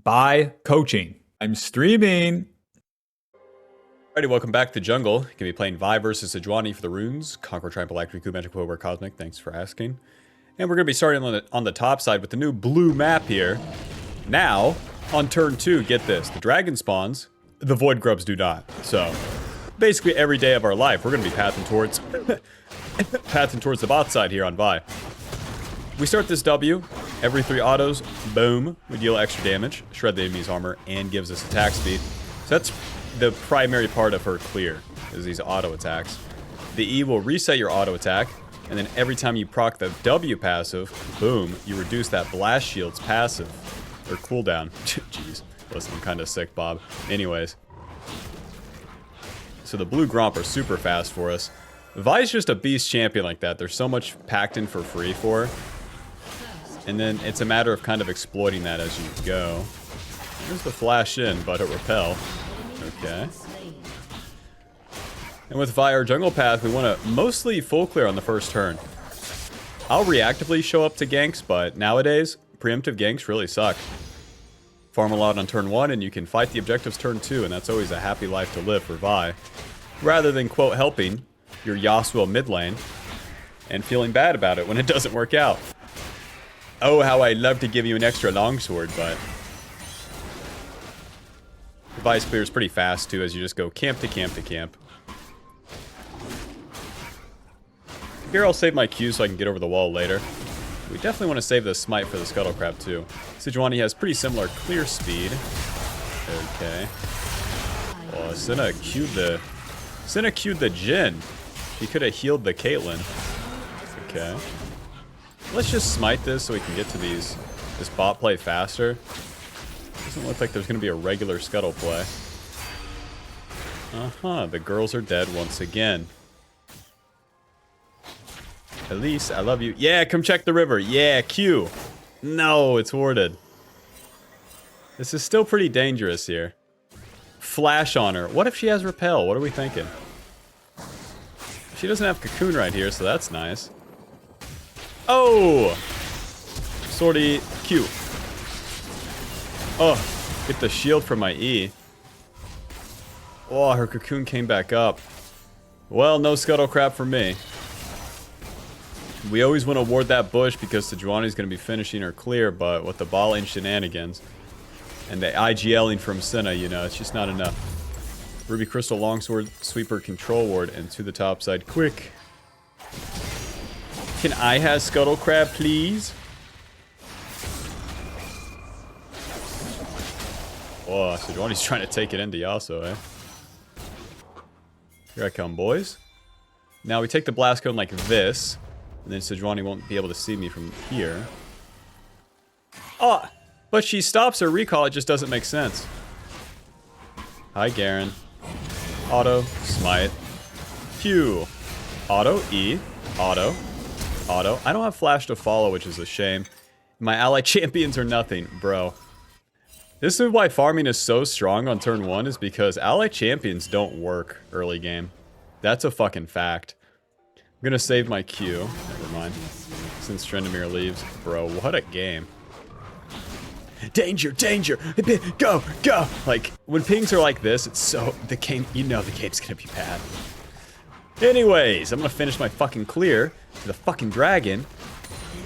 by coaching. I'm streaming. Alrighty, welcome back to the jungle. Gonna be playing Vi versus Sejuani for the runes. Conquer, Triumph, Electric, Magic, Power, Cosmic. Thanks for asking. And we're gonna be starting on the top side with the new blue map here. Now, on turn 2, get this. The dragon spawns, the void grubs do not. So, basically every day of our life, we're gonna be pathing towards the bot side here on Vi. We start this W. Every 3 autos, boom, we deal extra damage, shred the enemy's armor, and gives us attack speed. So that's the primary part of her clear, is these auto attacks. The E will reset your auto attack, and then every time you proc the W passive, boom, you reduce that blast shield's passive, or cooldown. Jeez, listen, I'm kind of sick, Bob. Anyways. So the blue Gromp are super fast for us. Vi's just a beast champion like that. There's so much packed in for free for her. And then it's a matter of kind of exploiting that as you go. There's the flash in, but it repel. Okay. And with Vi, our jungle path, we want to mostly full clear on the first turn. I'll reactively show up to ganks, but nowadays, preemptive ganks really suck. Farm a lot on turn 1, and you can fight the objectives turn 2, and that's always a happy life to live for Vi. Rather than, quote, helping your Yasuo mid lane and feeling bad about it when it doesn't work out. Oh, how I'd love to give you an extra longsword, but the Vi's clear is pretty fast, too, as you just go camp to camp to camp. Here I'll save my Q so I can get over the wall later. We definitely want to save the smite for the scuttle crab, too. Sejuani has pretty similar clear speed. Okay. Oh, Senna queued the Jhin. She could have healed the Caitlyn. Okay. Let's just smite this so we can get to this bot play faster. Doesn't look like there's going to be a regular scuttle play. Uh-huh, the girls are dead once again. Elise, I love you. Yeah, come check the river. Yeah, Q. No, it's warded. This is still pretty dangerous here. Flash on her. What if she has repel? What are we thinking? She doesn't have cocoon right here, so that's nice. Oh! Sortie Q. Oh, get the shield from my E. Oh, her cocoon came back up. Well, no scuttle crab for me. We always want to ward that bush because Sejuani's going to be finishing her clear, but with the ball lane shenanigans and the IGLing from Senna, you know, it's just not enough. Ruby Crystal Longsword, Sweeper Control Ward, and to the top side quick. Can I have Scuttle Crab, please? Oh, Sejuani's trying to take it into Yasuo, eh? Here I come, boys. Now we take the Blast Cone like this, and then Sejuani won't be able to see me from here. Oh, but she stops her recall, it just doesn't make sense. Hi, Garen. Auto, smite. Q. Auto, E. Auto. Auto. I don't have flash to follow, which is a shame. My ally champions are nothing, bro. This is why farming is so strong on turn 1, is because ally champions don't work early game. That's a fucking fact. I'm gonna save my Q. Never mind. Since Trendemir leaves. Bro, what a game. Danger, danger! Go, go! Like, when pings are like this, it's so... the game, you know the game's gonna be bad. Anyways, I'm gonna finish my fucking clear to the fucking dragon.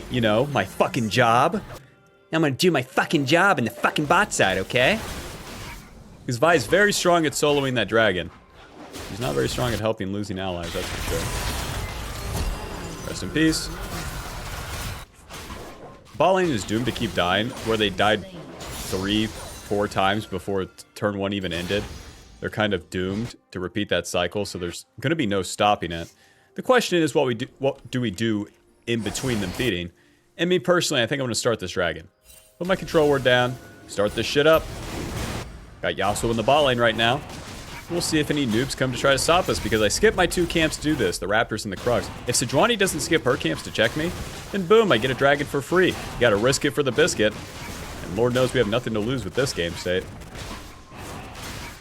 You know, my fucking job. I'm gonna do my fucking job in the fucking bot side, okay? Because Vi is very strong at soloing that dragon. He's not very strong at helping losing allies, that's for sure. Rest in peace. Bot lane is doomed to keep dying, where they died 3-4 times before turn 1 even ended. They're kind of doomed to repeat that cycle, so there's going to be no stopping it. The question is what do we do in between them beating? And me personally, I think I'm going to start this dragon. Put my control ward down, start this shit up. Got Yasuo in the bot lane right now. We'll see if any noobs come to try to stop us, because I skipped my 2 camps to do this, the Raptors and the Krugs. If Sejuani doesn't skip her camps to check me, then boom, I get a dragon for free. You gotta risk it for the biscuit. And Lord knows we have nothing to lose with this game state.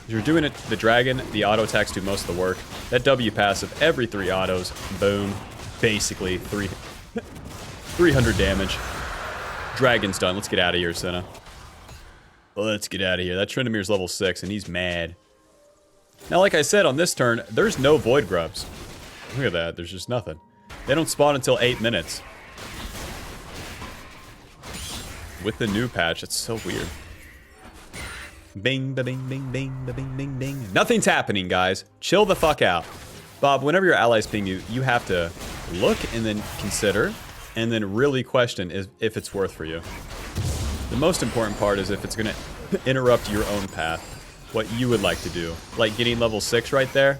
If you're doing it, the dragon, the auto attacks do most of the work. That W passive, every 3 autos, boom, basically 300 damage. Dragon's done. Let's get out of here, Senna. Let's get out of here. That Tryndamere level 6, and he's mad. Now, like I said, on this turn, there's no Void Grubs. Look at that. There's just nothing. They don't spawn until 8 minutes. With the new patch, it's so weird. Bing, ba bing, bing, bing, ba bing, bing, bing. Nothing's happening, guys. Chill the fuck out. Bob, whenever your allies ping you, you have to look and then consider and then really question if it's worth for you. The most important part is if it's going to interrupt your own path, what you would like to do. Like getting level 6 right there.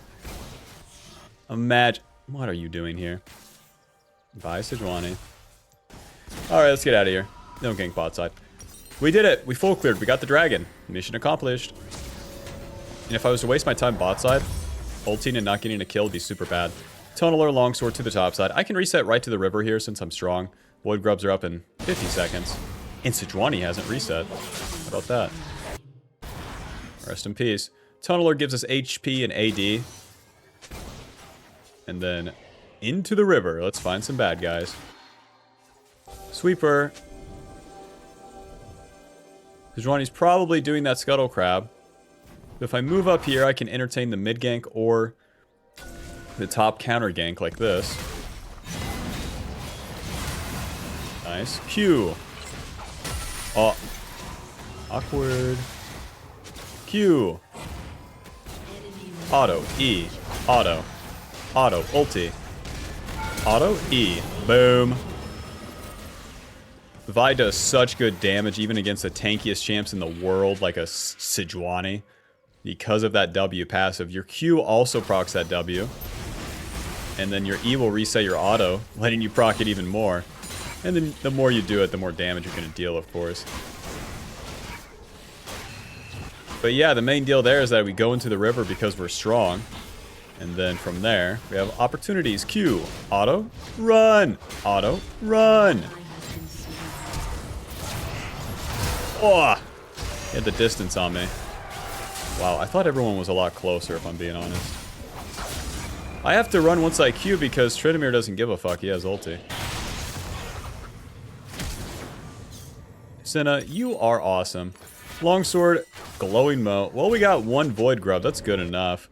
Imagine. What are you doing here? Bye, Sejuani. Alright, let's get out of here. No gank bot side. We did it. We full cleared. We got the dragon. Mission accomplished. And if I was to waste my time bot side, ulting and not getting a kill would be super bad. Tunneler, longsword to the top side. I can reset right to the river here since I'm strong. Void Grubs are up in 50 seconds. And Sejuani hasn't reset. How about that? Rest in peace. Tunneler gives us HP and AD. And then into the river. Let's find some bad guys. Sweeper. Sejuani's probably doing that scuttle crab. If I move up here, I can entertain the mid gank or the top counter gank like this. Nice. Q. Oh. Awkward. Q. Auto. E. Auto. Auto. Ulti. Auto. E. Boom. Vi does such good damage even against the tankiest champs in the world like a Sejuani. Because of that W passive. Your Q also procs that W. And then your E will reset your auto, letting you proc it even more. And then the more you do it, the more damage you're going to deal, of course. But yeah, the main deal there is that we go into the river because we're strong. And then from there, we have opportunities. Q. Auto. Run. Auto. Run. Oh! He had the distance on me. Wow, I thought everyone was a lot closer, if I'm being honest. I have to run once I Q because Tryndamere doesn't give a fuck. He has ulti. Senna, you are awesome. Longsword, glowing moat. Well, we got one Void Grub. That's good enough.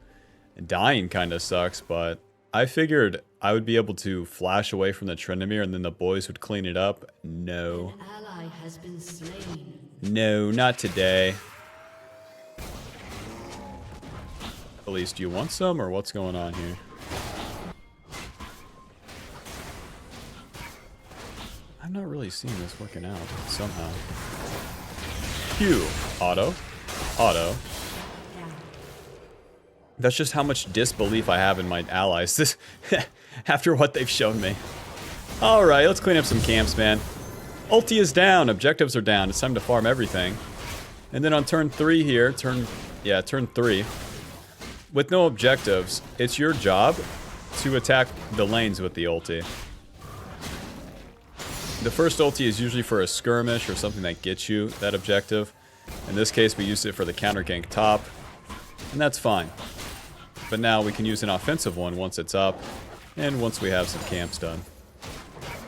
And dying kind of sucks, but I figured I would be able to flash away from the Tryndamere and then the boys would clean it up. No. An ally has been slain. No, not today. At least, do you want some, or what's going on here? I'm not really seeing this working out, somehow. Q. Auto. Auto. That's just how much disbelief I have in my allies. This, after what they've shown me. Alright, let's clean up some camps, man. Ulti is down, objectives are down. It's time to farm everything. And then on turn 3 here, turn 3. With no objectives, it's your job to attack the lanes with the ulti. The first ulti is usually for a skirmish or something that gets you that objective. In this case, we used it for the counter gank top, and that's fine. But now we can use an offensive one once it's up, and once we have some camps done.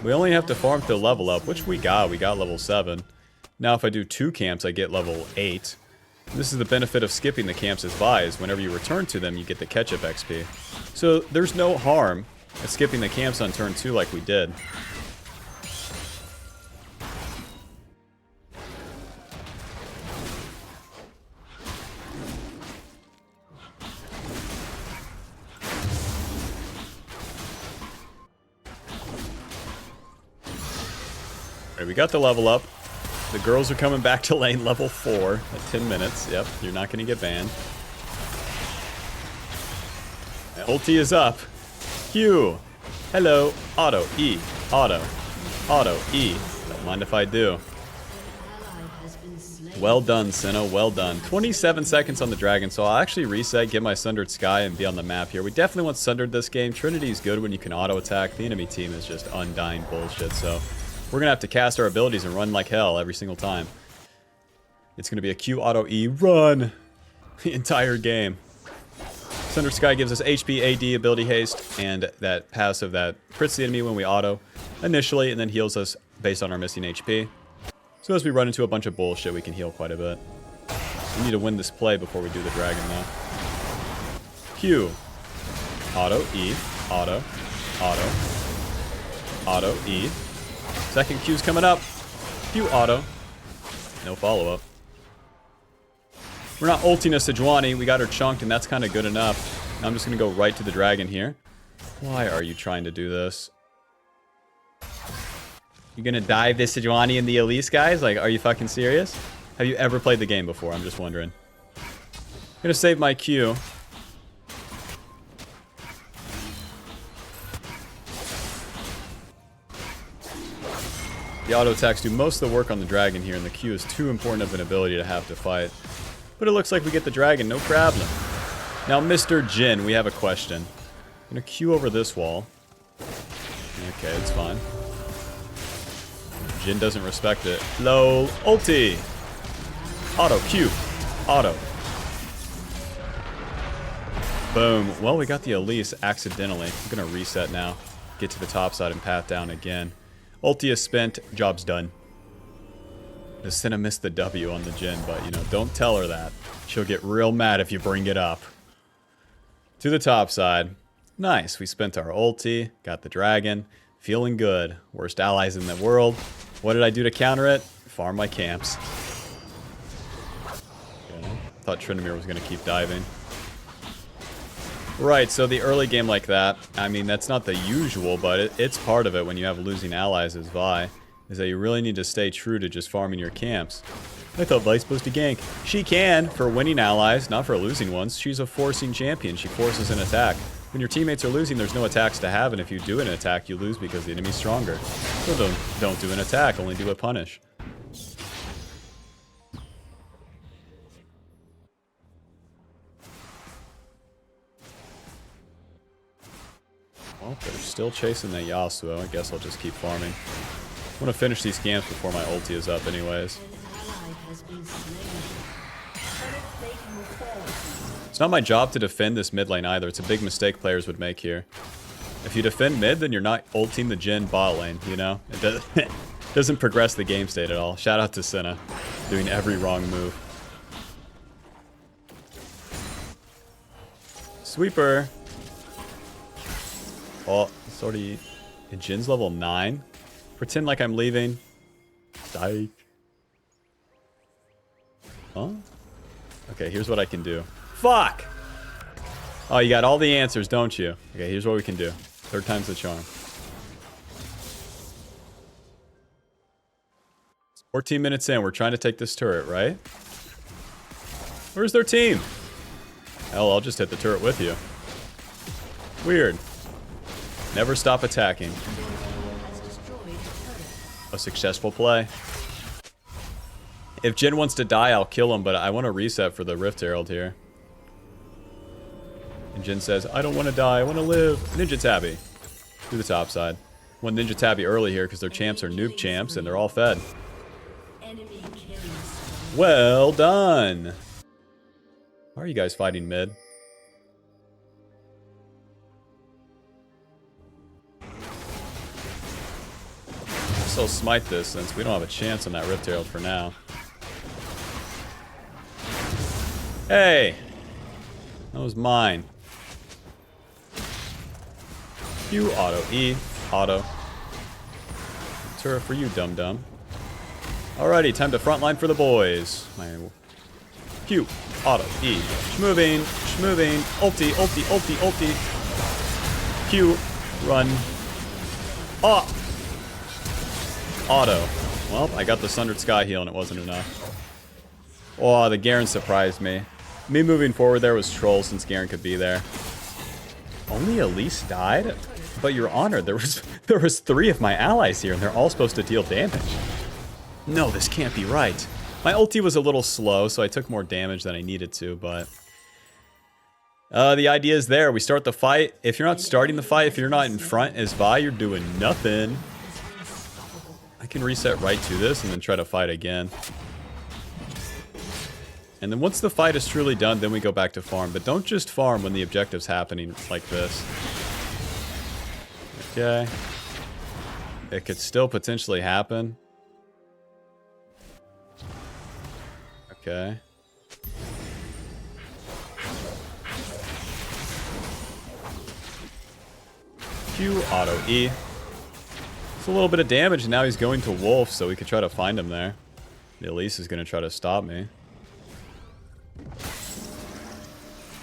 We only have to farm to level up, which we got level 7. Now if I do 2 camps, I get level 8. This is the benefit of skipping the camps as Vi, is whenever you return to them, you get the catch-up XP. So there's no harm at skipping the camps on turn 2 like we did. Alright, we got the level up. The girls are coming back to lane level 4 at 10 minutes. Yep, you're not going to get banned. Ulti is up. Q. Hello. Auto. E. Auto. Auto. E. Don't mind if I do. Well done, Senna. Well done. 27 seconds on the dragon, so I'll actually reset, get my Sundered Sky, and be on the map here. We definitely want Sundered this game. Trinity is good when you can auto-attack. The enemy team is just undying bullshit, so we're going to have to cast our abilities and run like hell every single time. It's going to be a Q auto E run the entire game. Sundered Sky gives us HP, AD, ability haste, and that passive that crits the enemy when we auto initially and then heals us based on our missing HP. So as we run into a bunch of bullshit, we can heal quite a bit. We need to win this play before we do the dragon, though. Q. Auto, E. Auto. Auto. Auto, E. Second Q's coming up. Q, auto. No follow-up. We're not ulting a Sejuani. We got her chunked, and that's kind of good enough. Now I'm just going to go right to the dragon here. Why are you trying to do this? You going to dive this Sejuani in the Elise, guys? Like, are you fucking serious? Have you ever played the game before? I'm just wondering. I'm going to save my Q. The auto attacks do most of the work on the dragon here, and the Q is too important of an ability to have to fight. But it looks like we get the dragon, no problem. Now, Mr. Jin, we have a question. I'm going to Q over this wall. Okay, it's fine. Jin doesn't respect it. Low ulti. Auto, Q. Auto. Boom. Well, we got the Elise accidentally. I'm going to reset now. Get to the top side and path down again. Ulti is spent. Job's done. The Senna missed the W on the Jin, but, you know, don't tell her that. She'll get real mad if you bring it up. To the top side. Nice. We spent our ulti. Got the dragon. Feeling good. Worst allies in the world. What did I do to counter it? Farm my camps. Okay. Thought Tryndamere was going to keep diving. Right, so the early game like that, I mean, that's not the usual, but it's part of it when you have losing allies as Vi, is that you really need to stay true to just farming your camps. I thought Vi's supposed to gank. She can, for winning allies, not for losing ones. She's a forcing champion. She forces an attack. When your teammates are losing, there's no attacks to have, and if you do an attack, you lose because the enemy's stronger. So don't do an attack, only do a punish. Well, they're still chasing the Yasuo. I guess I'll just keep farming. I want to finish these camps before my ulti is up anyways. It's not my job to defend this mid lane either. It's a big mistake players would make here. If you defend mid, then you're not ulting the Jhin bot lane, you know? It doesn't progress the game state at all. Shout out to Senna, doing every wrong move. Sweeper. Oh, it's already... Jin's level 9. Pretend like I'm leaving. Psych. Huh? Okay, here's what I can do. Fuck! Oh, you got all the answers, don't you? Okay, here's what we can do. Third time's the charm. 14 minutes in, we're trying to take this turret, right? Where's their team? Hell, I'll just hit the turret with you. Weird. Never stop attacking. A successful play. If Jhin wants to die, I'll kill him, but I want to reset for the Rift Herald here. And Jhin says, I don't want to die, I want to live. Ninja Tabby. To the top side. Want Ninja Tabby early here because their champs are noob champs and they're all fed. Well done. Why are you guys fighting mid? I'll smite this since we don't have a chance on that Rift Herald for now. Hey! That was mine. Q, auto, E, auto. Turret for you, dum-dum. Alrighty, time to frontline for the boys. My Q, auto, E. Schmoving, schmoving, ulti, ulti, ulti, ulti. Q, run. Oh! Auto. Well, I got the Sundered Sky heal and it wasn't enough. Oh, the Garen surprised me. Me moving forward there was troll since Garen could be there. Only Elise died? But Your Honor, there was 3 of my allies here and they're all supposed to deal damage. No, this can't be right. My ulti was a little slow, so I took more damage than I needed to, but... the idea is there. We start the fight. If you're not starting the fight, if you're not in front as Vi, you're doing nothing. I can reset right to this and then try to fight again. And then once the fight is truly done, then we go back to farm. But don't just farm when the objective's happening like this. Okay. It could still potentially happen. Okay. Q, auto E. It's a little bit of damage, and now he's going to Wolf, so we could try to find him there. The Elise is going to try to stop me.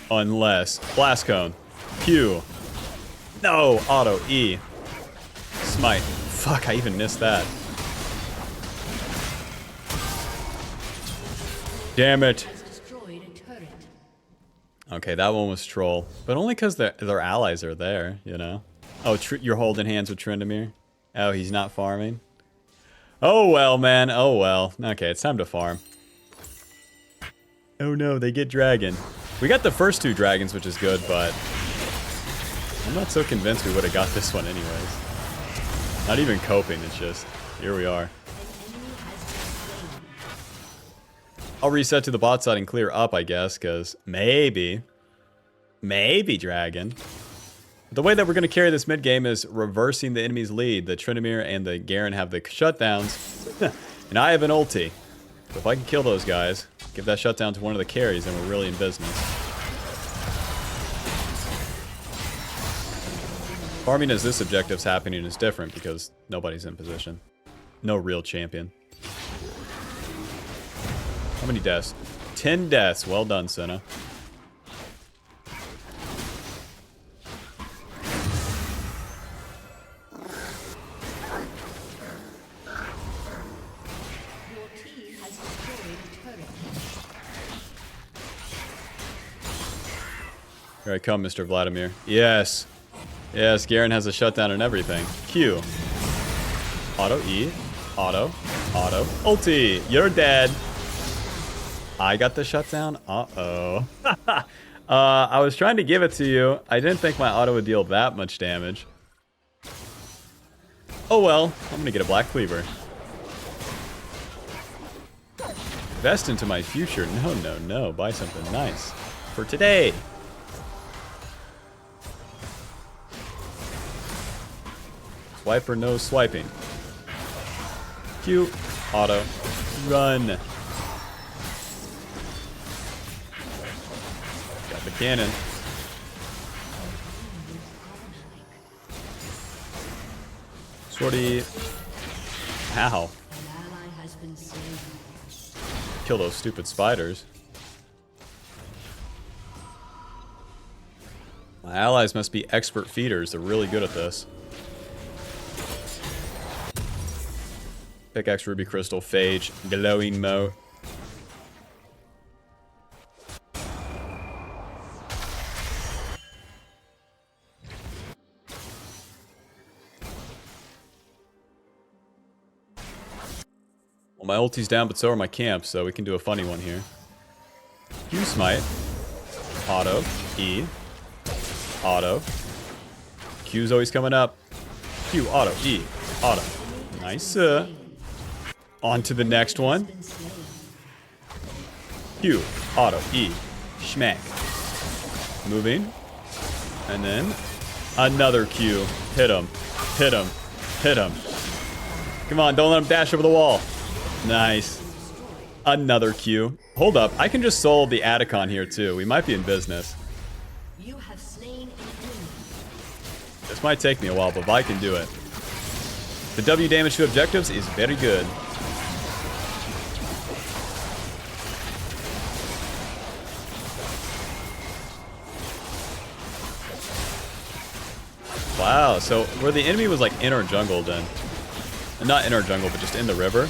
Unless. Blast Cone. Q. No! Auto E. Smite. Fuck, I even missed that. Damn it. Okay, that one was troll. But only because their allies are there, you know? Oh, you're holding hands with Tryndamere? Oh, he's not farming? Oh well, man. Oh well. Okay, it's time to farm. Oh no, they get dragon. We got the first 2 dragons, which is good, but I'm not so convinced we would have got this one anyways. Not even coping, it's just, here we are. I'll reset to the bot side and clear up, I guess, because maybe dragon. The way that we're going to carry this mid game is reversing the enemy's lead. The Tryndamere and the Garen have the shutdowns, and I have an ulti. So if I can kill those guys, give that shutdown to one of the carries, then we're really in business. Farming as this objective's happening is different because nobody's in position. No real champion. How many deaths? 10 deaths. Well done, Senna. Here I come, Mr. Vladimir. Yes. Yes, Garen has a shutdown and everything. Q. Auto E. Auto. Auto. Ulti. You're dead. I got the shutdown? Uh-oh. I was trying to give it to you. I didn't think my auto would deal that much damage. Oh well. I'm gonna get a Black Cleaver. Invest into my future. No, no, no. Buy something nice. For today. Swipe or no swiping. Q. Auto. Run. Got the cannon. Sortie. Ow. Kill those stupid spiders. My allies must be expert feeders. They're really good at this. Pickaxe, Ruby Crystal, Phage, Glowing Moat. Well, my ulti's down, but so are my camps, so we can do a funny one here. Q Smite. Auto. E. Auto. Q's always coming up. Q, auto, E, auto. Nice. On to the next one. Q, auto, E, schmack. Moving. And then another Q. Hit him. Hit him. Hit him. Come on, don't let him dash over the wall. Nice. Another Q. Hold up, I can just soul the Atacon here too. We might be in business. You have slain an enemy. This might take me a while, but Vi can do it. The W damage to objectives is very good. Wow, so where the enemy was like in our jungle then, not in our jungle, but just in the river,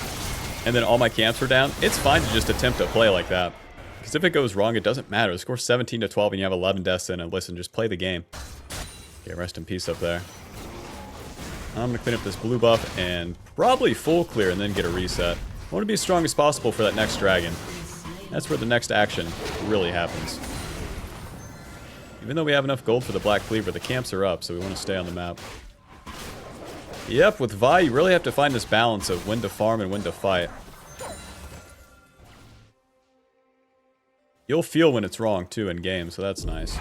and then all my camps were down, it's fine to just attempt to play like that. Because if it goes wrong, it doesn't matter. The score's 17-12 and you have 11 deaths in, and listen, just play the game. Okay, rest in peace up there. I'm going to clean up this blue buff and probably full clear and then get a reset. I want to be as strong as possible for that next dragon. That's where the next action really happens. Even though we have enough gold for the Black Cleaver, the camps are up, so we want to stay on the map. Yep, with Vi, you really have to find this balance of when to farm and when to fight. You'll feel when it's wrong, too, in game, so that's nice.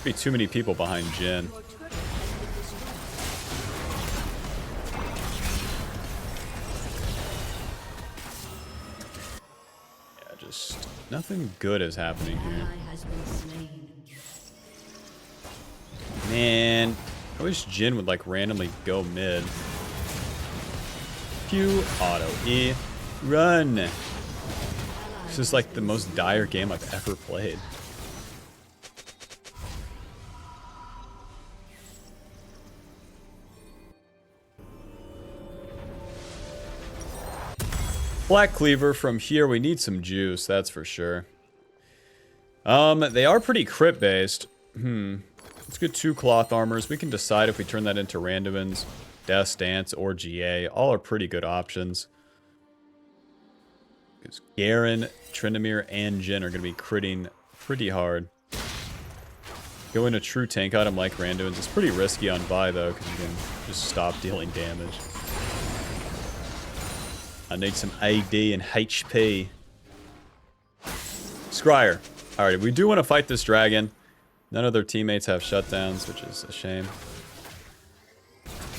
Be too many people behind Jhin. Yeah, just nothing good is happening here. Ally has been slain. Man, I wish Jin would like randomly go mid. Q, auto, E, run. This is like the most dire game I've ever played. Black Cleaver, from here we need some juice, that's for sure. They are pretty crit based. Let's get 2 cloth armors. We can decide if we turn that into randomins, Death Stance, or GA. All are pretty good options. Because Garen, Tryndamere, and Jin are going to be critting pretty hard. Go into true tank item like randomins. It's pretty risky on Vi though, because you can just stop dealing damage. I need some AD and HP. Scryer. Alright, we do want to fight this dragon. None of their teammates have shutdowns, which is a shame.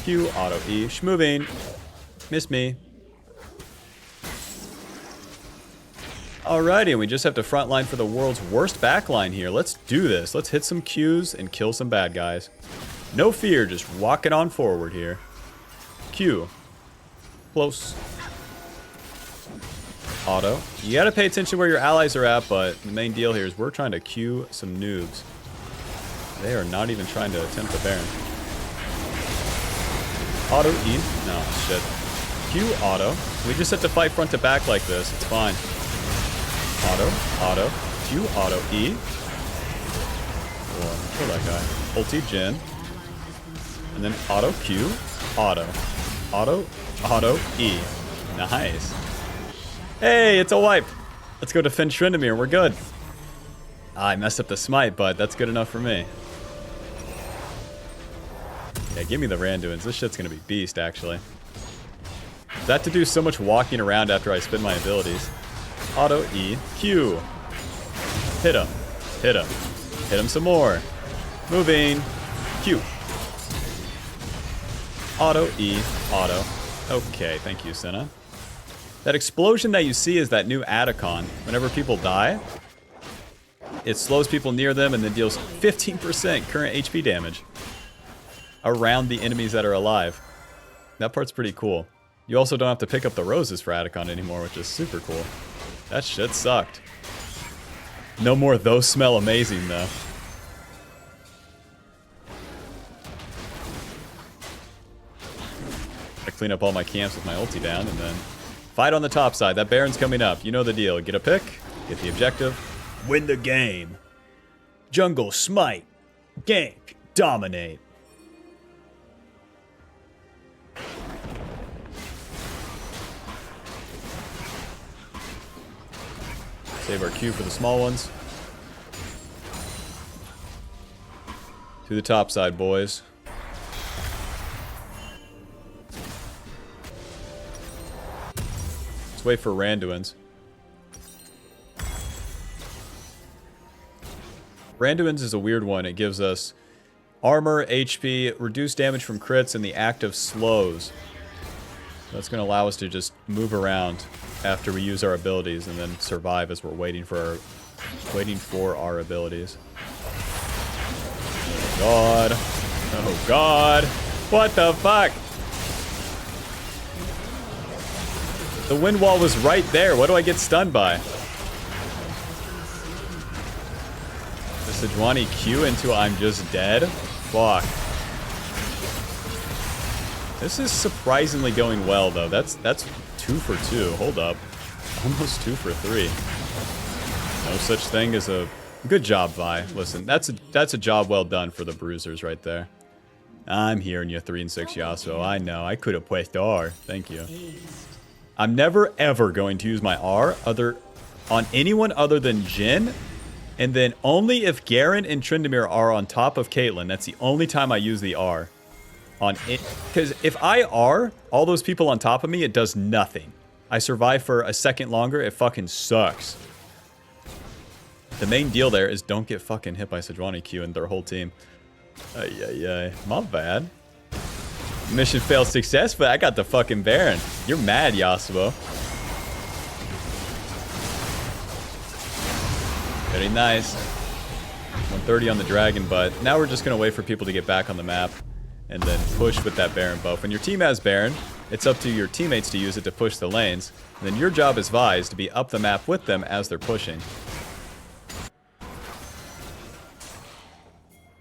Q, auto E. Schmoving. Miss me. Alrighty, we just have to frontline for the world's worst backline here. Let's do this. Let's hit some Qs and kill some bad guys. No fear, just walking on forward here. Q. Close. Auto. You gotta pay attention where your allies are at, but the main deal here is we're trying to Q some noobs. They are not even trying to attempt the Baron. Auto E. No, shit. Q auto. We just have to fight front to back like this. It's fine. Auto. Q auto E. Whoa, kill that guy. Ulti Jin. And then auto Q. Auto. Auto E. Nice. Hey, it's a wipe. Let's go defend Tryndamere. We're good. I messed up the smite, but that's good enough for me. Yeah, give me the Randuins. This shit's gonna be beast, actually. I have to do so much walking around after I spin my abilities. Auto E, Q. Hit him. Hit him. Hit him some more. Moving. Q. Auto E, auto. Okay, thank you, Senna. That explosion that you see is that new Atacon. Whenever people die, it slows people near them and then deals 15% current HP damage around the enemies that are alive. That part's pretty cool. You also don't have to pick up the roses for Atacon anymore, which is super cool. That shit sucked. No more those smell amazing, though. I clean up all my camps with my ulti down and then fight on the top side. That Baron's coming up. You know the deal. Get a pick, get the objective, win the game. Jungle, smite, gank, dominate. Save our Q for the small ones. To the top side, boys. Let's wait for Randuins. Randuins is a weird one. It gives us armor, HP, reduced damage from crits, and the active slows. That's going to allow us to just move around after we use our abilities and then survive as we're waiting for our abilities. Oh god. Oh god. What the fuck? The wind wall was right there. What do I get stunned by? The Sejuani Q into I'm just dead? Fuck. This is surprisingly going well though. That's 2 for 2. Hold up. Almost 2 for 3. No such thing as a good job, Vi. Listen, that's a job well done for the bruisers right there. I'm hearing you 3 and 6 Yasuo. I know. I could have pressed R. Thank you. I'm never ever going to use my R on anyone other than Jin, and then only if Garen and Tryndamere are on top of Caitlyn. That's the only time I use the R on it. Because if I R all those people on top of me, it does nothing. I survive for a second longer. It fucking sucks. The main deal there is don't get fucking hit by Sejuani Q and their whole team. Ay. My bad. Mission failed successfully. I got the fucking Baron. You're mad, Yasuo. Very nice. 130 on the dragon, but now we're just going to wait for people to get back on the map and then push with that Baron buff. When your team has Baron, it's up to your teammates to use it to push the lanes. And then your job as Vi is to be up the map with them as they're pushing.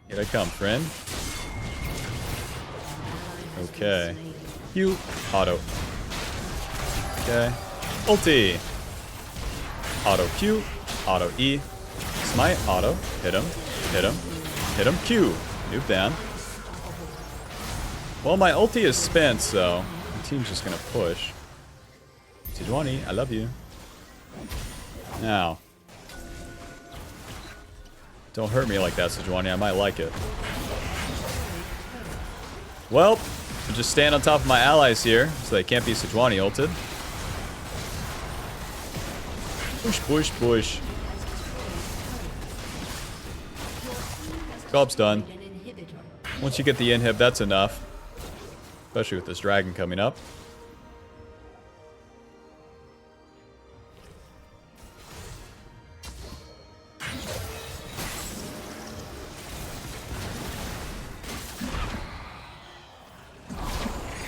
Here I come, friend. Okay. Q, auto. Okay. Ulti. Auto Q, auto E. Smite, auto. Hit him. Hit him. Hit him. Q. Nuke down. Well, my ulti is spent, so the team's just gonna push. Sejuani, I love you. Now. Don't hurt me like that, Sejuani. I might like it. Well, I'll just stand on top of my allies here, so they can't be Sejuani ulted. Push, push, push. Job's done. Once you get the inhib, that's enough. Especially with this dragon coming up.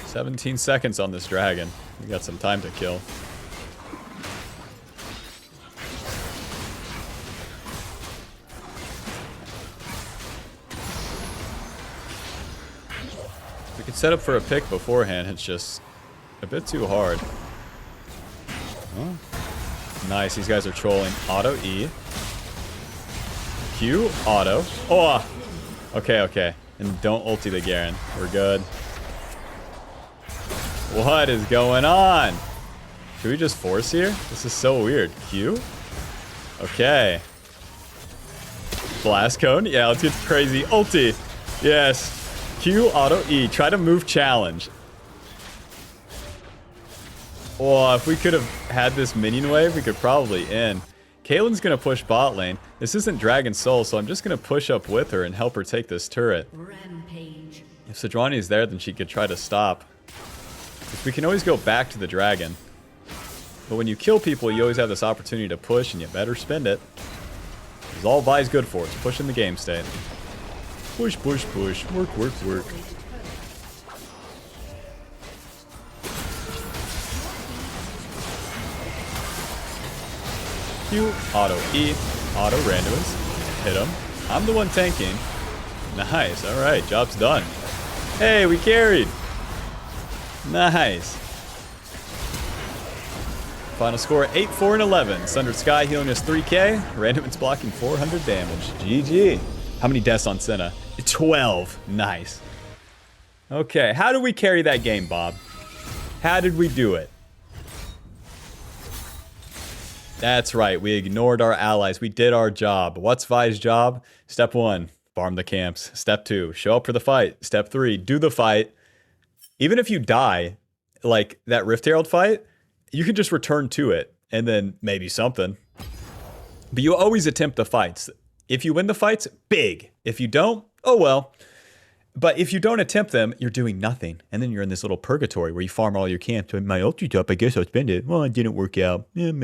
"17 seconds on this dragon. We got some time to kill." We could set up for a pick beforehand, it's just a bit too hard. Oh. Nice, these guys are trolling. Auto E. Q, auto. Oh! Okay, okay. And don't ulti the Garen. We're good. What is going on? Should we just force here? This is so weird. Q? Okay. Blast cone? Yeah, let's get crazy. Ulti! Yes. Q, auto E. Try to move challenge. Oh, if we could have had this minion wave, we could probably end. Caitlyn's going to push bot lane. This isn't Dragon Soul, so I'm just going to push up with her and help her take this turret. Rampage. If Sejuani is there, then she could try to stop. We can always go back to the dragon. But when you kill people, you always have this opportunity to push, and you better spend it. Because all Vi's good for is pushing the game state. Push, push, push. Work, work, work. Q, auto E, auto randomness. Hit him. I'm the one tanking. Nice. Alright, job's done. Hey, we carried. Nice. Final score 8, 4, and 11. Sundered Sky healing us 3k. Randomness blocking 400 damage. GG. How many deaths on Senna? 12. Nice. Okay, how did we carry that game, Bob? How did we do it? That's right, we ignored our allies. We did our job. What's Vi's job? Step 1, farm the camps. Step 2, show up for the fight. Step 3, do the fight. Even if you die, like that Rift Herald fight, you can just return to it and then maybe something. But you always attempt the fights. If you win the fights, big. If you don't, oh well. But if you don't attempt them, you're doing nothing. And then you're in this little purgatory where you farm all your camps. My ulti's up, I guess I'll spend it. Well, it didn't work out. And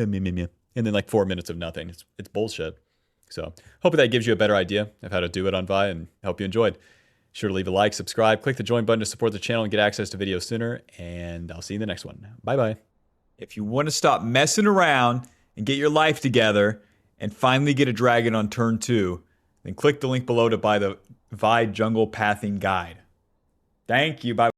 then like 4 minutes of nothing. It's bullshit. So hopefully that gives you a better idea of how to do it on Vi, and hope you enjoyed. Be sure to leave a like, subscribe, click the join button to support the channel and get access to videos sooner. And I'll see you in the next one. Bye-bye. If you want to stop messing around and get your life together and finally get a dragon on turn 2, then click the link below to buy the Vi Jungle Pathing Guide. Thank you. Bye.